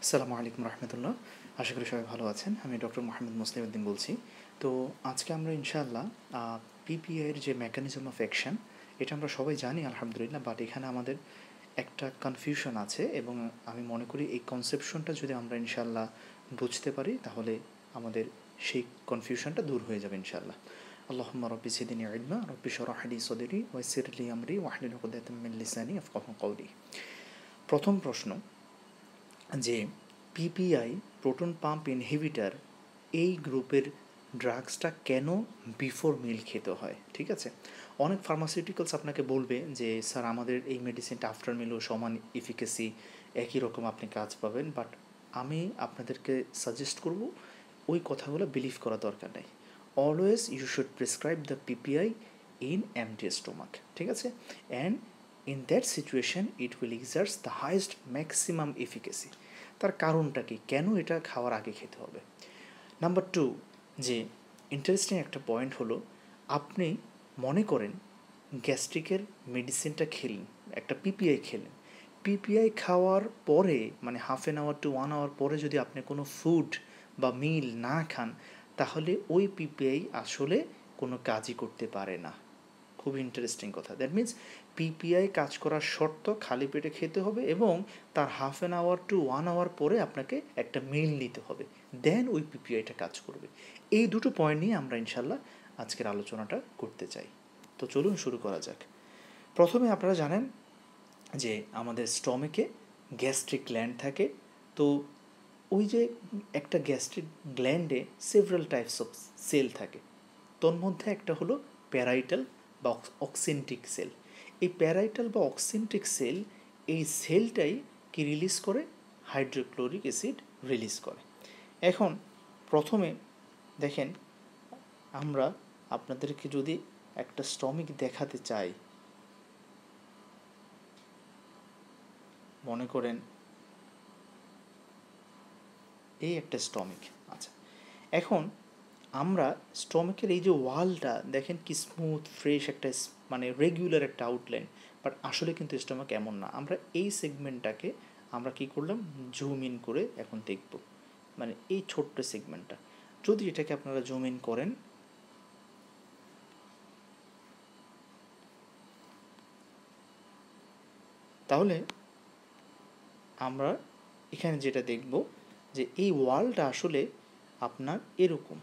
আসসালামু আলাইকুম রহমতুল্লাহ। আশা করি সবাই ভালো আছেন। আমি ডক্টর মোহাম্মদ মুসলিম উদ্দিন বলছি। তো আজকে আমরা ইনশাআল্লাহ পিপিআইয়ের যে মেকানিজম অফ অ্যাকশন, এটা আমরা সবাই জানি আলহামদুলিল্লাহ, বাট এখানে আমাদের একটা কনফিউশন আছে এবং আমি মনে করি এই কনসেপশনটা যদি আমরা ইনশাআল্লাহ বুঝতে পারি তাহলে আমাদের সেই কনফিউশনটা দূর হয়ে যাবে ইনশাআল্লাহ। আল্লাহুম্মা রব্বি জিদনি ইলমা রব্বি শরহ লি সদরি ওয়াইসির লি আমরি ওয়াহলুল উকদাতাম মিন লিসানি ইয়াফকাহু কওলি। প্রথম প্রশ্ন যে পিপিআই প্রোটন পাম্প ইনহিবিটার এই গ্রুপের ড্রাগসটা কেন বিফোর মিল খেতে হয়? ঠিক আছে, অনেক ফার্মাসিউটিক্যালস আপনাকে বলবে যে স্যার আমাদের এই মেডিসিনটা আফটার মিলও সমান এফিকেসি, একই রকম আপনি কাজ পাবেন, বাট আমি আপনাদেরকে সাজেস্ট করব ওই কথাগুলো বিলিভ করা দরকার নেই। Always you should prescribe the PPI in empty stomach, ঠিক আছে, and in that situation it will exerts the highest maximum efficacy. তার কারণটা কি, কেন এটা খাওয়ার আগে খেতে হবে? নাম্বার টু, যে ইন্টারেস্টিং একটা পয়েন্ট হলো, আপনি মনে করেন গ্যাস্ট্রিকের মেডিসিনটা খেলেন, একটা পিপিআই খেলেন, পিপিআই খাওয়ার পরে মানে half an hour to 1 hour পরে যদি আপনি কোনো ফুড বা মিল না খান, তাহলে ওই পিপিআই আসলে কোনো কাজই করতে পারে না। খুব ইন্টারেস্টিং কথা। দ্যাট মিন্স পিপিআই কাজ করার শর্ত খালি পেটে খেতে হবে এবং তার half an hour to 1 hour পরে আপনাকে একটা মিল নিতে হবে, দেন ওই পিপিআইটা কাজ করবে। এই দুটো পয়েন্ট নিয়ে আমরা ইনশাল্লাহ আজকের আলোচনাটা করতে চাই। তো চলুন শুরু করা যাক। প্রথমে আপনারা জানেন যে আমাদের স্টমেকে গ্যাস্ট্রিক গ্ল্যান্ড থাকে। তো ওই যে একটা গ্যাস্ট্রিক গ্ল্যান্ডে সেভারাল টাইপস অফ সেল থাকে। তোর মধ্যে একটা হলো প্যারাইটাল বা অক্সেন্টিক সেল। এই প্যারাইটাল বা অক্সেন্টিক সেল, এই সেলটাই কি রিলিজ করে? হাইড্রোক্লোরিক অ্যাসিড রিলিজ করে। এখন প্রথমে দেখেন, আমরা আপনাদেরকে যদি একটা স্টমিক দেখাতে চাই, মনে করেন এই একটা স্টমিক। আচ্ছা, এখন আমরা স্টমাকের এই যে ওয়ালটা দেখেন কি স্মুথ ফ্রেশ একটা মানে রেগুলার একটা আউটলাইন, বাট আসলে কিন্তু স্টমাক এমন না। আমরা এই সেগমেন্টটাকে আমরা কি করলাম, জুম ইন করে এখন দেখব, মানে এই ছোট্ট সেগমেন্টটা যদি এটাকে আপনারা জুম ইন করেন, তাহলে আমরা এখানে যেটা দেখব যে এই ওয়ালটা আসলে আপনার এরকম,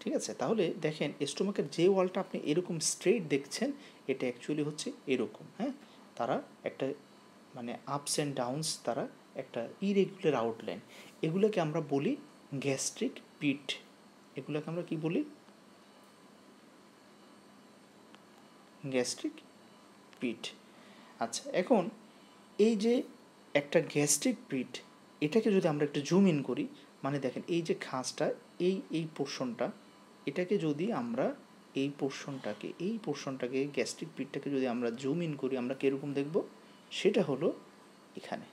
ঠিক আছে। তাহলে দেখেন স্টোমাকের যে ওয়ালটা আপনি এরকম স্ট্রেট দেখছেন, এটা অ্যাকচুয়ালি হচ্ছে এরকম, হ্যাঁ, তারা একটা মানে আপস অ্যান্ড ডাউনস, তারা একটা ইরেগুলার আউটলাইন। এগুলোকে আমরা বলি গ্যাস্ট্রিক পিট। এগুলোকে আমরা কি বলি? গ্যাস্ট্রিক পিট। আচ্ছা, এখন এই যে একটা গ্যাস্ট্রিক পিট, এটাকে যদি আমরা একটু জুম ইন করি, মানে দেখেন এই যে খাঁজটা, এই পোর্শনটা, এটাকে যদি আমরা এই পোর্শনটাকে গ্যাস্ট্রিক পিটটাকে যদি আমরা জুম ইন করি, আমরা কীরকম দেখব? সেটা হলো এখানে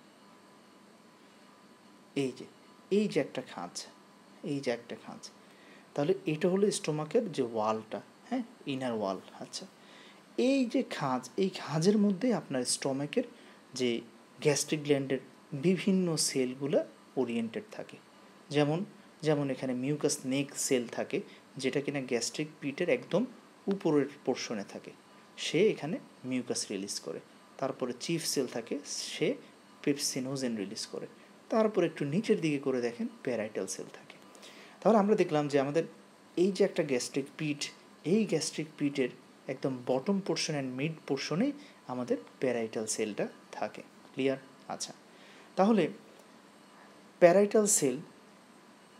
এই যে একটা খাঁজ, তাহলে এটা হলো স্টোমাকের যে ওয়ালটা, হ্যাঁ, ইনার ওয়াল। আচ্ছা, এই যে খাঁজ, এই খাঁজের মধ্যে আপনার স্টোমাকের যে গ্যাস্ট্রিক গ্ল্যান্ডের বিভিন্ন সেলগুলো ওরিয়েন্টেড থাকে। যেমন এখানে মিউকাস নেক সেল থাকে, যেটা কিনা গ্যাস্ট্রিক পিটের একদম উপরের পোর্শনে থাকে, সে এখানে মিউকাস রিলিজ করে। তারপরে চিফ সেল থাকে, সে পেপসিনোজেন রিলিজ করে। তারপর একটু নিচের দিকে করে দেখেন প্যারাইটাল সেল থাকে। তাহলে আমরা দেখলাম যে আমাদের এই যে একটা গ্যাস্ট্রিক পিট, এই গ্যাস্ট্রিক পিটের একদম বটম পোর্শন অ্যান্ড মিড পোর্শনে আমাদের প্যারাইটাল সেলটা থাকে। ক্লিয়ার? আচ্ছা, তাহলে প্যারাইটাল সেল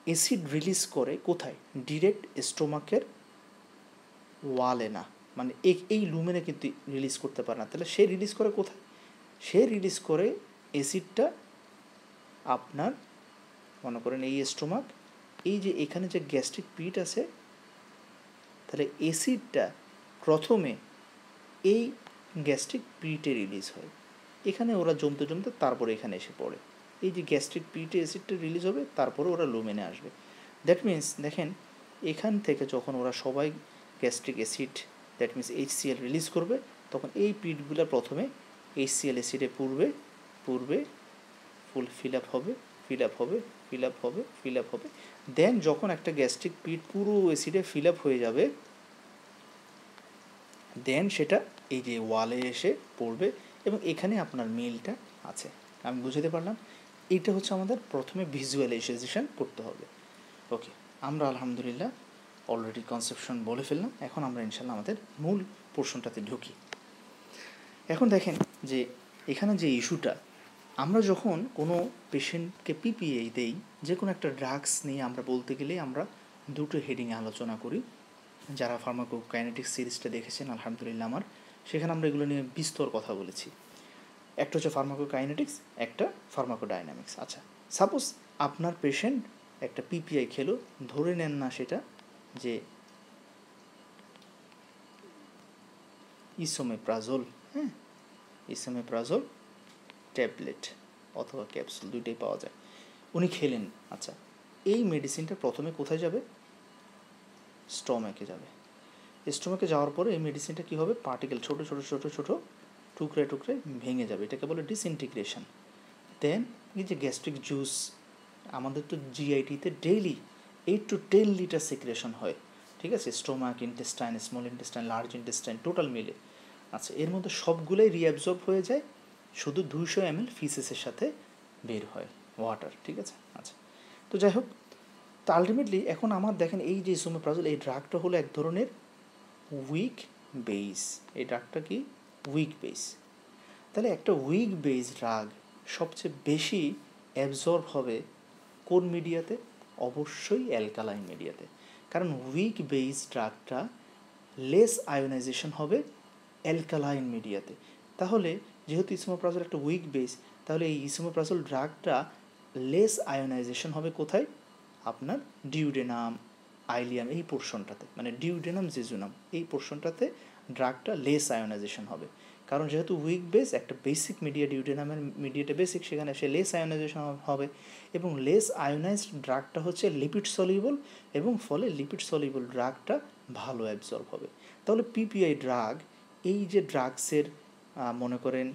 অ্যাসিড রিলিজ করে কোথায়? ডিরেক্ট স্টোমাকের ওয়ালে না, মানে এই লুমেনে কিন্তু রিলিজ করতে পারে না। তাহলে সে রিলিজ করে কোথায়? সে রিলিজ করে অ্যাসিডটা আপনার, মনে করেন এই স্টোমাক, এই যে এখানে যে গ্যাস্ট্রিক পিট আছে, তাহলে অ্যাসিডটা প্রথমে এই গ্যাস্ট্রিক পিটে রিলিজ হয়, এখানে ওরা জমতে তারপরে এখানে এসে পড়ে। এই যে গ্যাস্ট্রিক পিটে অ্যাসিডটা রিলিজ হবে, তারপরে ওরা লুমেনে আসবে। দ্যাট মিন্স দেখেন, এখান থেকে যখন ওরা সবাই gastric acid, that means HCl release করবে, তখন এই পিটগুলো প্রথমে HCl অ্যাসিডে পূর্বে, পূর্বে ফুল ফিল আপ হবে, ফিল আপ হবে, ফিল আপ হবে, ফিল আপ হবে। দেন যখন একটা গ্যাস্ট্রিক পিট পুরো অ্যাসিডে ফিল আপ হয়ে যাবে, দেন সেটা এই যে ওয়ালে এসে পড়বে এবং এখানে আপনার মিলটা আছে। আমি বুঝতে পারলাম। এইটা হচ্ছে আমাদের প্রথমে ভিজুয়ালাইজেশন করতে হবে। ওকে, আমরা আলহামদুলিল্লাহ অলরেডি কনসেপশন বলে ফেললাম। এখন আমরা ইনশাল্লাহ আমাদের মূল পোর্শনটাতে ঢুকি। এখন দেখেন যে এখানে যে ইস্যুটা, আমরা যখন কোনো পেশেন্টকে পিপিআই দেই, যে কোনো একটা ড্রাগস নিয়ে আমরা বলতে গেলে আমরা দুটো হেডিংয়ে আলোচনা করি। যারা ফার্মাকোকাইনেটিক্স সিরিজটা দেখেছেন আলহামদুলিল্লাহ আমার, সেখানে আমরা এগুলো নিয়ে বিস্তর কথা বলেছি। একটা হচ্ছে ফার্মাকোকাইনেটিক্স, একটা ফার্মাকোডাইনামিক্স। আচ্ছা, সাপোজ আপনার পেশেন্ট একটা পিপিআই খেলো, ধরে নেন না সেটা যে ইসোমেপ্রাজোল, হ্যাঁ, ইসোমেপ্রাজোল ট্যাবলেট অথবা ক্যাপসুল, দুইটাই পাওয়া যায়, উনি খেলেন। আচ্ছা, এই মেডিসিনটা প্রথমে কোথায় যাবে? স্টমাকে যাবে। স্টমাকে যাওয়ার পরে এই মেডিসিনটা কী হবে? পার্টিকেল, ছোটো ছোটো ছোটো ছোটো টুকরে টুকরে ভেঙে যাবে, এটাকে বলে ডিসইন্টিগ্রেশন। দেন এই যে গ্যাস্ট্রিক জুস, আমাদের তো জিআইটিতে ডেইলি 8 to 10 লিটার সিক্রেশন হয়, ঠিক আছে, stomach, intestine, small intestine, large intestine total মিলে। আচ্ছা, এর মধ্যে সবগুলোই রিঅ্যাবজর্ব হয়ে যায়, শুধু 200 ml ফিসেসের সাথে বের হয় ওয়াটার, ঠিক আছে। আচ্ছা, তো যাই হোক, তো আলটিমেটলি এখন আমার দেখেন এই যে ইসোমেপ্রাজোল, এই ড্রাগটা হলো এক ধরনের উইক বেস। এই ড্রাগটা কি? Week base. তাহলে একটা উইক বেস ড্রাগ সবচেয়ে বেশি অ্যাবজর্ব হবে কোন মিডিয়াতে? অবশ্যই অ্যালকালাইন মিডিয়াতে। কারণ উইক বেস ড্রাগটা লেস আয়োনাইজেশন হবে অ্যালকালাইন মিডিয়াতে। তাহলে যেহেতু ইসোমেপ্রাজোল একটা উইক বেস, তাহলে এই ইসোমেপ্রাজোল ড্রাগটা লেস আয়োনাইজেশন হবে কোথায়? আপনার ডিউডেনাম, আইলিয়াম, এই পোর্শনটাতে, মানে ডিউডেনাম, জেজুনাম, এই পোর্শনটাতে ড্রাগটা লেস আয়োনাইজেশন হবে। কারণ যেহেতু উইক বেস, একটা বেসিক মিডিয়া, ডিউডেনামের মিডিয়াটা বেসিক, সেখানে সে লেস আয়োনাইজেশন হবে। এবং লেস আয়োনাইজড ড্রাগটা হচ্ছে লিপিড সলিউবল, এবং ফলে লিপিড সলিউবল ড্রাগটা ভালো অ্যাবজর্ব হবে। তাহলে পিপিআই ড্রাগ, এই যে ড্রাগসের মনে করেন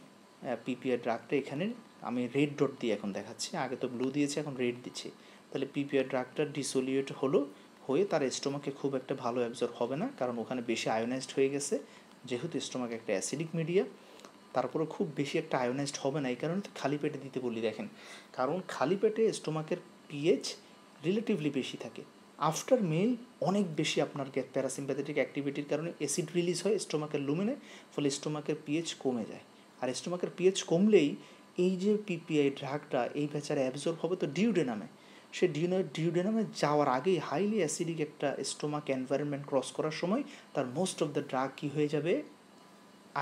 পিপিআই ড্রাগটা এখানে আমি রেড ডট দিয়ে এখন দেখাচ্ছি, আগে তো ব্লু দিয়েছি, এখন রেড দিচ্ছি। তাহলে পিপিআই ড্রাগটা ডিসোলিয়েট হয়ে তার স্টোমাকে খুব একটা ভালো অ্যাবজর্ব হবে না, কারণ ওখানে বেশি আয়োনাইজড হয়ে গেছে। যেহেতু স্টোমাক একটা অ্যাসিডিক মিডিয়া, তারপরে খুব বেশি একটা আয়োনাইজড হবে না। এই কারণে তো খালি পেটে দিতে বলি, দেখেন, কারণ খালি পেটে স্টোমাকের পিএইচ রিলেটিভলি বেশি থাকে। আফটার মিল অনেক বেশি আপনার প্যারাসিম্প্যাথেটিক অ্যাক্টিভিটির কারণে অ্যাসিড রিলিজ হয় স্টোমাকের লুমেনে, ফলে স্টোমাকের পিএইচ কমে যায়। আর স্টোমাকের পিএইচ কমলেই এই যে পিপিআই ড্রাগটা এই বেচারে অ্যাবজর্ব হবে তো ডিউডেনামে। সে ডিউডেনামে যাওয়ার আগেই হাইলি অ্যাসিডিক একটা স্টোমাক এনভায়রনমেন্ট ক্রস করার সময় তার মোস্ট অফ দ্য ড্রাগ কী হয়ে যাবে?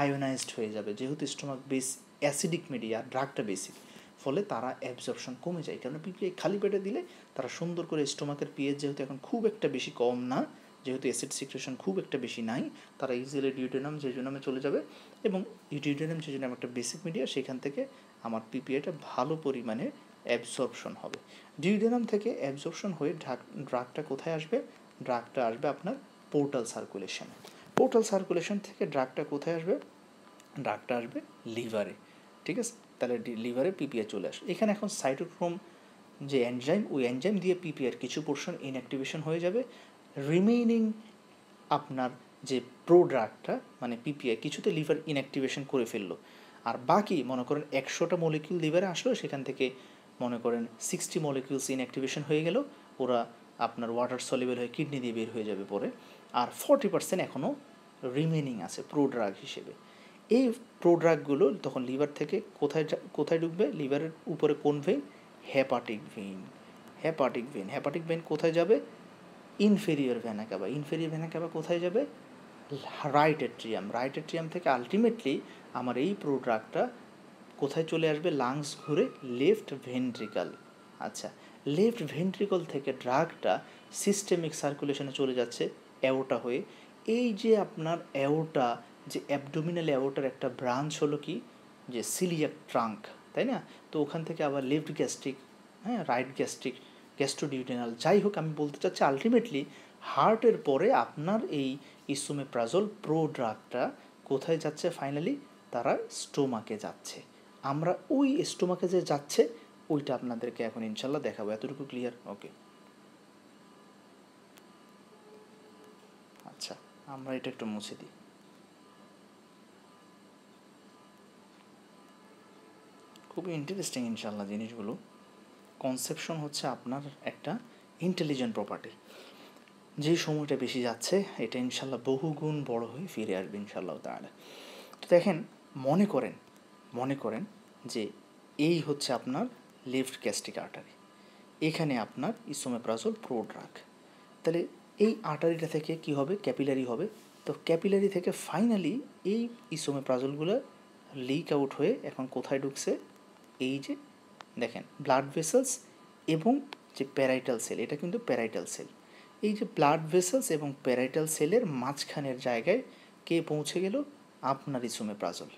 আয়োনাইজড হয়ে যাবে। যেহেতু স্টোমাক বেস অ্যাসিডিক মিডিয়া, ড্রাগটা বেসিক, ফলে তারা অ্যাবজর্পশন কমে যায়। কারণ পিপিআই খালি পেটে দিলে তারা সুন্দর করে স্টোমাকের পিএইচ যেহেতু এখন খুব একটা বেশি কম না, যেহেতু অ্যাসিড সিক্রেশন খুব একটা বেশি নাই, তারা ইজিলি ডিউডেনাম, জেজুনামে চলে যাবে। এবং ডিউডেনাম, জেজুনাম একটা বেসিক মিডিয়া, সেখান থেকে আমার পিপিআইটা ভালো পরিমাণে অ্যাবজর্পশন হবে। ডিউডেনাম থেকে অ্যাবজর্পশন হয়ে ড্রাগটা কোথায় আসবে? ড্রাগটা আসবে আপনার পোর্টাল সার্কুলেশনে। পোর্টাল সার্কুলেশন থেকে ড্রাগটা কোথায় আসবে? ড্রাগটা আসবে লিভারে, ঠিক আছে। তাহলে লিভারে পিপিআই চলে আসে। এখানে এখন সাইটোক্রোম যে এনজাইম, ওই এনজাইম দিয়ে পিপিআইয়ের কিছু পোর্শন ইনঅ্যাক্টিভেশন হয়ে যাবে। রিমেইনিং আপনার যে প্রোডাক্টটা, মানে পিপিআই কিছুতে লিভার ইনঅ্যাক্টিভেশন করে ফেললো, আর বাকি মনে করেন 100টা মলিকিউল লিভারে আসলো, সেখান থেকে মনে করেন 60 মলিকিউলস ইনঅ্যাক্টিভেশন হয়ে গেল, ওরা আপনার ওয়াটার সলিউবল হয়ে কিডনি দিয়ে বের হয়ে যাবে পরে। আর 40% এখনও রিমেইনিং আছে প্রোড্রাগ হিসেবে। এই প্রোড্রাগগুলো তখন লিভার থেকে কোথায় ঢুকবে? লিভারের উপরে কোন vein? Hepatic vein. Hepatic vein কোথায় যাবে? Inferior vena CAVA. Inferior vena CAVA কোথায় যাবে? রাইট এট্রিয়াম থেকে আলটিমেটলি আমার এই প্রোডাক্টটা কোথায় চলে আসবে? লাংস ঘুরে লেফট ভেন্ট্রিকল। আচ্ছা, লেফট ভেন্ট্রিকল থেকে ড্রাগটা সিস্টেমিক সার্কুলেশনে চলে যাচ্ছে অ্যাওটা হয়ে। এই যে আপনার অ্যাওটা, যে অ্যাবডোমিনাল অ্যাওটার একটা ব্রাঞ্চ হলো কি, যে সিলিয়াক ট্রাঙ্ক, তাই না? তো ওখান থেকে আবার লেফট গ্যাস্ট্রিক, হ্যাঁ, রাইট গ্যাস্ট্রিক, গ্যাস্ট্রোডিউডেনাল, যাই হোক, আমি বলতে চাচ্ছি আলটিমেটলি হার্টের পরে আপনার এই ইসোমেপ্রাজোল প্রো ড্রাগটা কোথায় যাচ্ছে? ফাইনালি তারা স্টোমাকে যাচ্ছে। আমরা ওই স্টোমাকে যে যাচ্ছে ওইটা আপনাদেরকে এখন ইনশাল্লাহ দেখাবো। এতটুকু ক্লিয়ার? ওকে, আচ্ছা আমরা এটা একটু মুছে দিই। খুবই ইন্টারেস্টিং ইনশাল্লাহ জিনিসগুলো। কনসেপশন হচ্ছে আপনার একটা ইন্টেলিজেন্ট প্রপার্টি। যেই সময়টা বেশি যাচ্ছে এটা ইনশাল্লাহ বহুগুণ বড় হয়ে ফিরে আসবে ইনশাল্লাহ তাআলা। তো দেখেন, মনে করেন যে এই হচ্ছে আপনার লেফট গ্যাস্ট্রিক আর্টারি, এখানে আপনার ইসোমেপ্রাজোল প্রোড্রাগ। তাহলে এই আর্টারিটা থেকে কি হবে? ক্যাপিলারি হবে। তো ক্যাপিলারি থেকে ফাইনালি এই ইসোমেপ্রাজোলগুলো লিক আউট হয়ে এখন কোথায় ঢুকছে? এই যে দেখেন ব্লাড ভেসেলস এবং যে প্যারাইটাল সেল, এটা কিন্তু প্যারাইটাল সেল, এই যে ব্লাড ভেসেলস এবং প্যারাইটাল সেলের মাঝখানের জায়গায় কে পৌঁছে গেল? আপনার ইসোমেপ্রাজোল।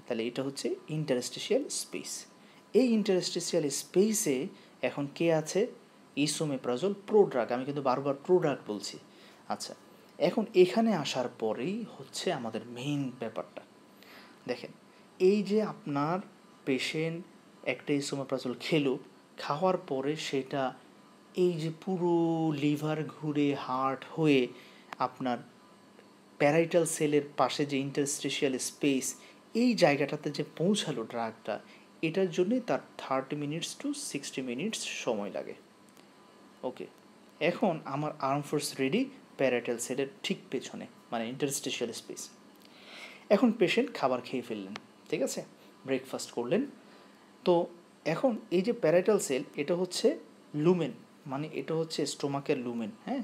তাহলে এটা হচ্ছে ইন্টারস্টিশিয়াল স্পেস। এই ইন্টারস্টিশিয়াল স্পেসে এখন কে আছে? ইসোমেপ্রাজোল প্রোড্রাগ। আমি কিন্তু বারবার প্রোড্রাগ বলছি। আচ্ছা, এখন এখানে আসার পরেই হচ্ছে আমাদের মেইন ব্যাপারটা। দেখেন, এই যে আপনার পেশেন্ট একটা ইসোমেপ্রাজোল খেলো, খাওয়ার পরে সেটা এই যে পুরো লিভার ঘুরে হার্ট হয়ে আপনার প্যারাইটাল সেলের পাশে যে ইন্টারস্টিশিয়াল স্পেস, এই জায়গাটাতে যে পৌঁছালো ড্রাগটা, এটার জন্যই তার 30 মিনিটস টু 60 মিনিটস সময় লাগে। ওকে, এখন আমার আর্ম ফোর্স রেডি প্যারাইটাল সেলের ঠিক পেছনে, মানে ইন্টারস্টিশিয়াল স্পেস। এখন পেশেন্ট খাবার খেয়ে ফেললেন, ঠিক আছে, ব্রেকফাস্ট করলেন। তো এখন এই যে প্যারাইটাল সেল, এটা হচ্ছে লুমেন, মানে এটা হচ্ছে স্টোমাকের লুমেন, হ্যাঁ,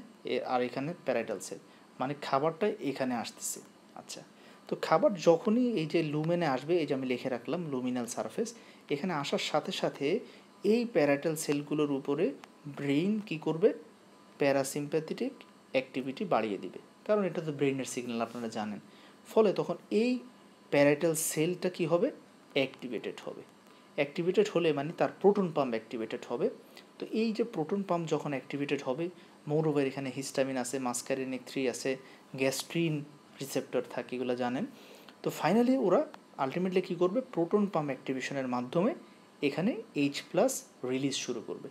আর এখানে প্যারাইটাল সেল, মানে খাবারটা এখানে আসতেছে। আচ্ছা, তো খাবার যখনই এই যে লুমেনে আসবে, এই যে আমি লিখে রাখলাম লুমিনাল সারফেস, এখানে আসার সাথে সাথে এই প্যারাইটাল সেলগুলোর উপরে ব্রেইন কি করবে? প্যারাসিম্প্যাথেটিক অ্যাক্টিভিটি বাড়িয়ে দিবে, কারণ এটা তো ব্রেইনের সিগন্যাল আপনারা জানেন। ফলে তখন এই প্যারাইটাল সেলটা কি হবে? অ্যাক্টিভেটেড হবে। অ্যাক্টিভেটেড হলে মানে তার প্রোটন পাম্প অ্যাক্টিভেটেড হবে। তো এই যে প্রোটন পাম্প যখন অ্যাক্টিভেটেড হবে, মোরওভার এখানে হিস্টামিন আছে, মাস্কারিনিক 3 আছে, গ্যাস্ট্রিন রিসেপ্টর থাকে, এগুলো জানেন। তো ফাইনালি ওরা আলটিমেটলি কী করবে? প্রোটন পাম্প অ্যাক্টিভেশনের মাধ্যমে এখানে H+ রিলিজ শুরু করবে।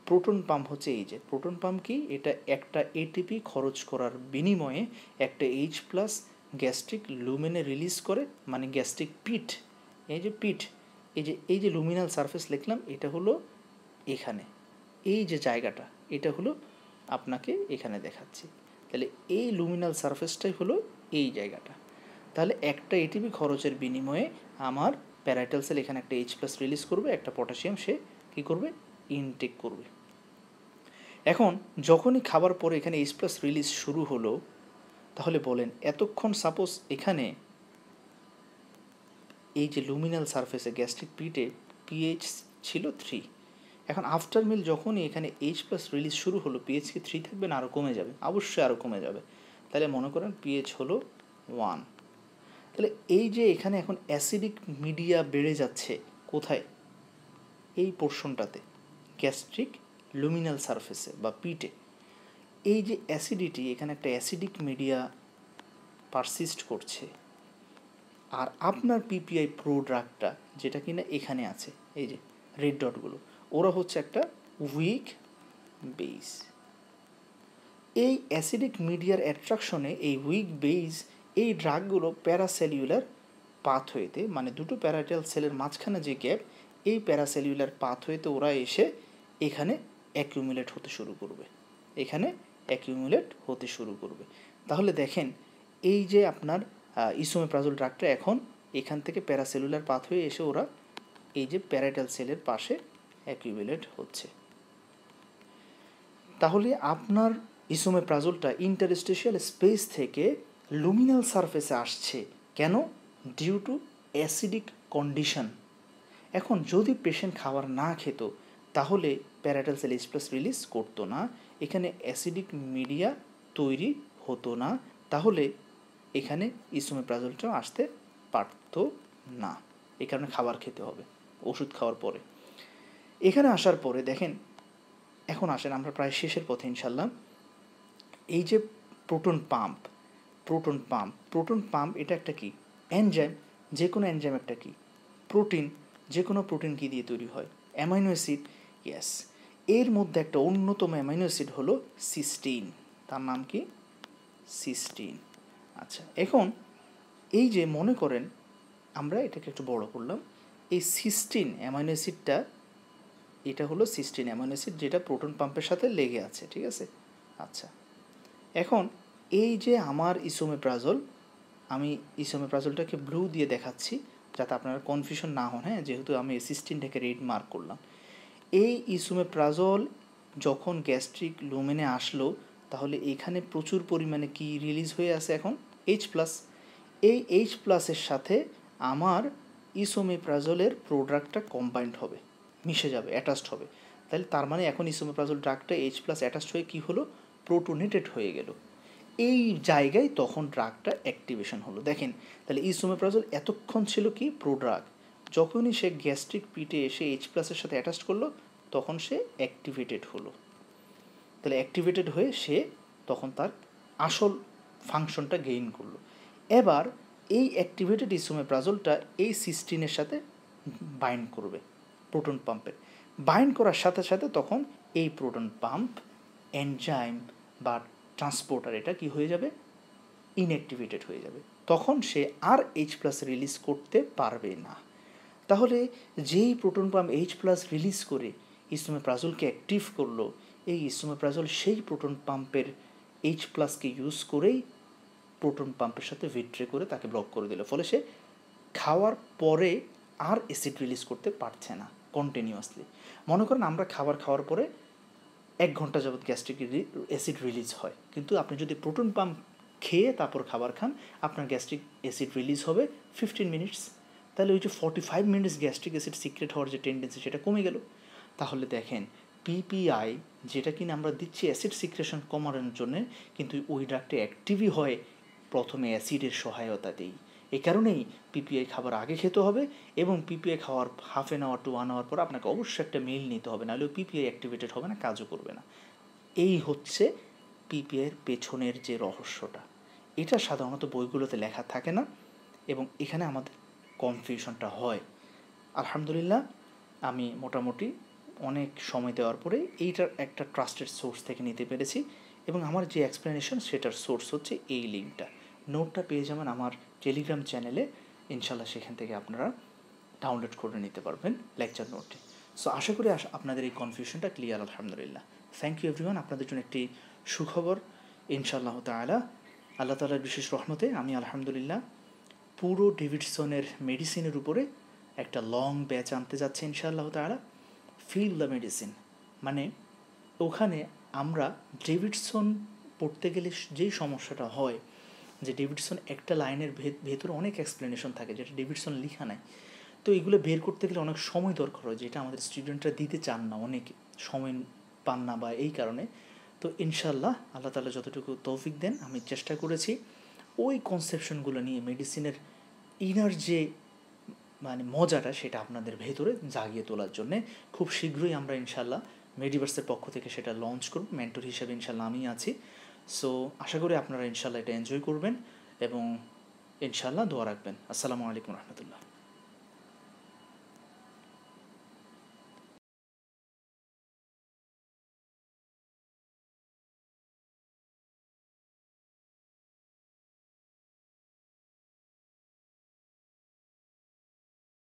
প্রোটন পাম্প হচ্ছে এই যে প্রোটন পাম্প কি? এটা একটা এটিপি খরচ করার বিনিময়ে একটা H+ গ্যাস্ট্রিক লুমেনে রিলিজ করে, মানে গ্যাস্ট্রিক পিট, এই যে পিট, এই যে লুমিনাল সারফেস লিখলাম, এটা হলো এখানে, এই যে জায়গাটা, এটা হলো আপনাকে এখানে দেখাচ্ছি। তাহলে এই লুমিনাল সারফেসটাই হলো এই জায়গাটা। তাহলে একটা এটিপি খরচের বিনিময়ে আমার প্যারাইটাল সেল এখানে একটা H+ রিলিজ করবে, একটা পটাশিয়াম সে কী করবে? ইনটেক করবে। এখন যখনই খাবার পরে এখানে H+ রিলিজ শুরু হলো, তাহলে বলেন এতক্ষণ সাপোজ এখানে এই যে লুমিনাল সারফেসে গ্যাস্ট্রিক পিটে পিএইচ ছিল 3, এখন আফটার মিল যখনই এখানে H+ রিলিজ শুরু হলো, পিএইচ কি 3 থাকবে না আরও কমে যাবে? অবশ্যই আরও কমে যাবে। তাহলে মনে করেন পিএইচ হলো 1। তাহলে এই যে এখানে এখন অ্যাসিডিক মিডিয়া বেড়ে যাচ্ছে কোথায়? এই পোর্শনটাতে, গ্যাস্ট্রিক লুমিনাল সারফেসে বা পিটে। এই যে অ্যাসিডিটি, এখানে একটা অ্যাসিডিক মিডিয়া পারসিস্ট করছে। আর আপনার পিপিআই প্রো ড্রাগটা যেটা কিনা এখানে আছে, এই যে রেড ডটগুলো, ওরা হচ্ছে একটা উইক বেস। এই অ্যাসিডিক মিডিয়ার অ্যাট্রাকশনে এই উইক বেস, এই ড্রাগগুলো প্যারাসেলিউলার পাথওয়েতে, মানে দুটো প্যারাইটাল সেলের মাঝখানে যে গ্যাপ, এই প্যারাসেলিউলার পাথওয়েতে ওরা এসে এখানে অ্যাকিউমুলেট হতে শুরু করবে, এখানে অ্যাকিউমুলেট হতে শুরু করবে। তাহলে দেখেন, এই যে আপনার ইসোমেপ্রাজোল ড্রাগটা এখন এখান থেকে প্যারাসেলুলার পাথওয়ে এসে ওরা এই যে প্যারাইটাল সেলের পাশে অ্যাকিউমুলেট হচ্ছে। তাহলে আপনার ইসোমেপ্রাজোলটা ইন্টারস্টিশিয়াল স্পেস থেকে লুমিনাল সারফেসে আসছে কেন? Due to acidic condition. এখন যদি পেশেন্ট খাবার না খেত, তাহলে প্যারাইটাল সেল H+ রিলিজ করতো না, এখানে অ্যাসিডিক মিডিয়া তৈরি হতো না, তাহলে এখানে ইসোমেপ্রাজোলটা আসতে পারত না। এই কারণে খাবার খেতে হবে, ওষুধ খাওয়ার পরে। এখানে আসার পরে দেখেন, এখন আসেন আমরা প্রায় শেষের পথে ইনশাল্লাহ। এই যে প্রোটন পাম্প এটা একটা কি? এনজাইম। যে কোনো এনজাইম একটা কি? প্রোটিন। যে কোনো প্রোটিন কী দিয়ে তৈরি হয়? Amino acid. ইয়েস, এর মধ্যে একটা অন্যতম অ্যামাইনো অ্যাসিড হলো সিস্টিন। তার নাম কি? সিস্টিন। আচ্ছা, এখন এই যে মনে করেন আমরা এটাকে একটু বড় করলাম, এই সিস্টিন অ্যামাইনো অ্যাসিডটা, এটা হলো সিস্টিন অ্যামাইনো অ্যাসিড যেটা প্রোটন পাম্পের সাথে লেগে আছে, ঠিক আছে? আচ্ছা, এখন এই যে আমার ইসোমেপ্রাজল, আমি ইসোমেপ্রাজলটাকে ব্লু দিয়ে দেখাচ্ছি যাতে আপনারা কনফিউশন না হন, হ্যাঁ, যেহেতু আমি সিস্টিনটাকে রেড মার্ক করলাম। এই ইসোমেপ্রাজল যখন গ্যাস্ট্রিক লুমেনে আসলো, তাহলে এইখানে প্রচুর পরিমাণে কি রিলিজ হয়ে আছে এখন? H+। এই H+-এর সাথে আমার ইসোমেপ্রাজলের প্রোডাক্টটা কম্বাইন্ড হবে, মিশে যাবে, অ্যাটাচড হবে। তাহলে তার মানে এখন ইসোমেপ্রাজল ড্রাগটা H+ অ্যাটাচড হয়ে কী হলো? প্রোটোনেটেড হয়ে গেল। এই জায়গায় তখন ড্রাগটা অ্যাক্টিভেশন হলো। দেখেন, তাহলে ইসোমেপ্রাজল এতক্ষণ ছিল কি? প্রোড্রাগ। যখনই সে গ্যাস্ট্রিক পিটে এসে H+-এর সাথে অ্যাটাচ করলো, তখন সে অ্যাক্টিভেটেড হলো। তাহলে অ্যাক্টিভেটেড হয়ে সে তখন তার আসল ফাংশনটা গেইন করলো। এবার এই অ্যাক্টিভেটেড ইসোমেপ্রাজলটা এই সিস্টিনের সাথে বাইন্ড করবে প্রোটন পাম্পের। বাইন্ড করার সাথে সাথে তখন এই প্রোটন পাম্প এনজাইম বা ট্রান্সপোর্টার এটা কি হয়ে যাবে? ইনঅ্যাক্টিভেটেড হয়ে যাবে। তখন সে আর H+ রিলিজ করতে পারবে না। তাহলে যেই প্রোটন পাম্প H+ রিলিজ করে ইসোমেপ্রাজলকে অ্যাক্টিভ করলো, এই ইসোমেপ্রাজল সেই প্রোটন পাম্পের H+কে ইউজ করেই প্রোটন পাম্পের সাথে ভিট্রে করে তাকে ব্লক করে দিল। ফলে সে খাওয়ার পরে আর অ্যাসিড রিলিজ করতে পারছে না কন্টিনিউয়াসলি। মনে করেন আমরা খাওয়ার পরে 1 ঘন্টা যাবৎ গ্যাস্ট্রিক অ্যাসিড রিলিজ হয়, কিন্তু আপনি যদি প্রোটন পাম্প খেয়ে তারপর খাবার খান, আপনার গ্যাস্ট্রিক অ্যাসিড রিলিজ হবে 15 মিনিটস। তাহলে ওই যে 45 মিনিটস গ্যাস্ট্রিক অ্যাসিড সিক্রেট হওয়ার যে টেন্ডেন্সি, সেটা কমে গেল। তাহলে দেখেন, পিপিআই যেটা কিনা আমরা দিচ্ছি অ্যাসিড সিক্রেশন কমানোর জন্য, কিন্তু ওই ড্রাগটা অ্যাক্টিভই হয় প্রথমে অ্যাসিডের সহায়তাতেই। এই কারণেই পিপিআই খাবার আগে খেতে হবে, এবং পিপিআই খাওয়ার half an hour to 1 hour পর আপনাকে অবশ্যই একটা মিল নিতে হবে, নাহলে পিপিআই অ্যাক্টিভেটেড হবে না, কাজও করবে না। এই হচ্ছে পিপিআইয়ের পেছনের যে রহস্যটা। এটা সাধারণত বইগুলোতে লেখা থাকে না, এবং এখানে আমাদের কনফিউশনটা হয়। আলহামদুলিল্লাহ, আমি মোটামুটি অনেক সময় দেওয়ার পরে এইটার একটা ট্রাস্টেড সোর্স থেকে নিতে পেরেছি, এবং আমার যে এক্সপ্লেনেশন সেটার সোর্স হচ্ছে এই লিঙ্কটা। নোটটা পেয়ে যাবেন আমার টেলিগ্রাম চ্যানেলে, ইনশাল্লাহ সেখান থেকে আপনারা ডাউনলোড করে নিতে পারবেন লেকচার নোটটি। সো আশা করি আপনাদের এই কনফিউশনটা ক্লিয়ার। আলহামদুলিল্লাহ, থ্যাংক ইউ এভরিওয়ান। আপনাদের জন্য একটি সুখবর, ইনশাআল্লাহ তাআলা, আল্লাহ তাআলার বিশেষ রহমতে আমি আলহামদুলিল্লাহ পুরো ডেভিডসনের মেডিসিনের উপরে একটা লং ব্যাচ আনতে যাচ্ছে ইনশাআল্লাহ তাআলা। ফিল দ্য মেডিসিন, মানে ওখানে আমরা ডেভিডসন পড়তে গেলে যেই সমস্যাটা হয়, যে ডেভিডসন একটা লাইনের ভেতরে অনেক এক্সপ্লেনেশন থাকে যেটা ডেভিডসন লেখা নাই। তো এগুলো বের করতে গেলে অনেক সময় দরকার হয়, যেটা আমাদের স্টুডেন্টরা দিতে চান না, অনেক সময় পান না বা এই কারণে। তো ইনশাআল্লাহ আল্লাহ তাআলা যতটুকু তৌফিক দেন, আমি চেষ্টা করেছি ওই কনসেপশনগুলো নিয়ে মেডিসিনের ইনার যে মানে মজাটা, সেটা আপনাদের ভেতরে জাগিয়ে তোলার জন্যে। খুব শীঘ্রই আমরা ইনশাআল্লাহ মেডিভার্সের পক্ষ থেকে সেটা লঞ্চ করব, মেন্টর হিসেবে ইনশাআল্লাহ আমি আছি। সো আশা করি আপনারা ইনশাআল্লাহ এটা এনজয় করবেন, এবং ইনশাআল্লাহ দোয়া রাখবেন। আসসালামু আলাইকুম রহমতুল্লাহ।